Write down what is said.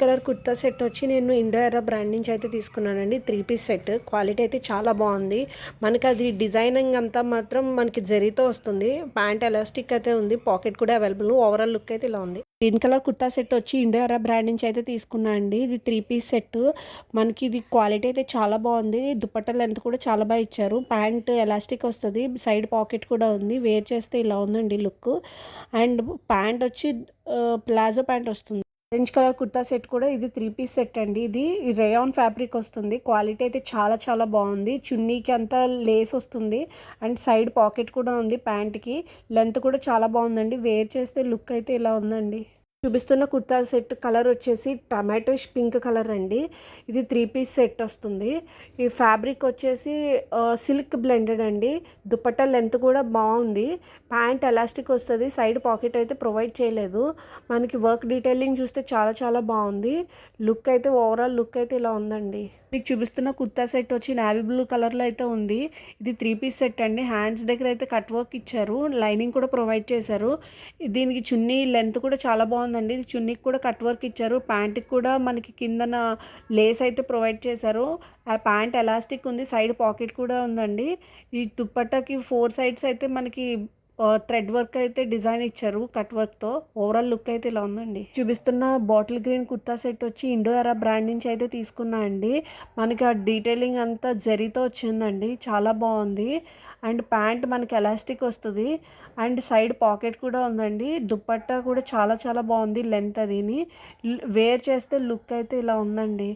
Colour kurta set వచ్చి నేను Indo ఎరా బ్రాండ్ నుంచి అయితే తీసుకున్నానండి. 3 పీస్ సెట్. క్వాలిటీ అయితే చాలా బాగుంది. మనకి అది డిజైనింగ్ అంతా మాత్రం మనకి జరీతో వస్తుంది. ప్యాంట్ ఎలాస్టిక్ అయితే ఉంది. పాకెట్ కూడా అవైలబుల్. ఓవరాల్ లుక్ అయితే ఇలా ఉంది. గ్రీన్ కలర్ కుర్తా సెట్ వచ్చి ఇండో ఎరా బ్రాండ్ నుంచి అయితే తీసుకున్నా అండి. ఇది 3 పీస్ సెట్. మనకి ఇది క్వాలిటీ అయితే చాలా బాగుంది. దుపట్టా లెంత్ కూడా చాలా బాగా ఇచ్చారు. ప్యాంట్ ఎలాస్టిక్ వస్తుంది. సైడ్ పాకెట్ కూడా ఉంది. వేర్ చేస్తే ఇలా ఉందండి లుక్. అండ్ ప్యాంట్ వచ్చి ప్లాజో ప్యాంట్ వస్తుంది. ఆరెంజ్ కలర్ కుర్తా సెట్ కూడా ఇది 3 పీస్ సెట్ అండి. ఇది రేయాన్ ఫ్యాబ్రిక్ వస్తుంది. క్వాలిటీ అయితే చాలా చాలా బాగుంది. చున్నీకి అంతా లేస్ వస్తుంది. అండ్ సైడ్ పాకెట్ కూడా ఉంది. ప్యాంట్కి లెంత్ కూడా చాలా బాగుందండి. వేర్ చేస్తే లుక్ అయితే ఇలా ఉందండి. చూపిస్తున్న కుర్తా సెట్ కలర్ వచ్చేసి టమాటోష్ పింక్ కలర్ అండి. ఇది 3 పీస్ సెట్ వస్తుంది. ఈ ఫ్యాబ్రిక్ వచ్చేసి సిల్క్ బ్లెండెడ్ అండి. దుపట్టా లెంత్ కూడా బాగుంది. ప్యాంట్ ఎలాస్టిక్ వస్తుంది. సైడ్ పాకెట్ అయితే ప్రొవైడ్ చేయలేదు. మనకి వర్క్ డీటెయిలింగ్ చూస్తే చాలా చాలా బాగుంది. లుక్ అయితే ఓవరాల్ లుక్ అయితే ఇలా ఉందండి. మీకు చూపిస్తున్న కుర్తా సెట్ వచ్చి నావీ బ్లూ కలర్లో అయితే ఉంది. ఇది 3 పీస్ సెట్ అండి. హ్యాండ్స్ దగ్గర అయితే కట్ వర్క్ ఇచ్చారు. లైనింగ్ కూడా ప్రొవైడ్ చేశారు. దీనికి చున్నీ లెంత్ కూడా చాలా బాగుందండి. ఇది చున్నీకి కూడా కట్ వర్క్ ఇచ్చారు. ప్యాంట్కి కూడా మనకి కిందన లేస్ అయితే ప్రొవైడ్ చేశారు. ఆ ప్యాంట్ ఎలాస్టిక్ ఉంది. సైడ్ పాకెట్ కూడా ఉందండి. ఈ దుప్పట్టాకి 4 సైడ్స్ అయితే మనకి థ్రెడ్ వర్క్ అయితే డిజైన్ ఇచ్చారు కట్ వర్క్తో. ఓవరాల్ లుక్ అయితే ఇలా ఉందండి. చూపిస్తున్న బాటిల్ గ్రీన్ కుర్తా సెట్ వచ్చి ఇండో ఎరా బ్రాండ్ నుంచి అయితే తీసుకున్నా అండి. మనకి ఆ డీటెయిలింగ్ అంతా జరీతో వచ్చిందండి. చాలా బాగుంది. అండ్ ప్యాంట్ మనకి ఎలాస్టిక్ వస్తుంది. అండ్ సైడ్ పాకెట్ కూడా ఉందండి. దుపట్టా కూడా చాలా చాలా బాగుంది. లెంత్ అదిని వేర్ చేస్తే లుక్ అయితే ఇలా ఉందండి.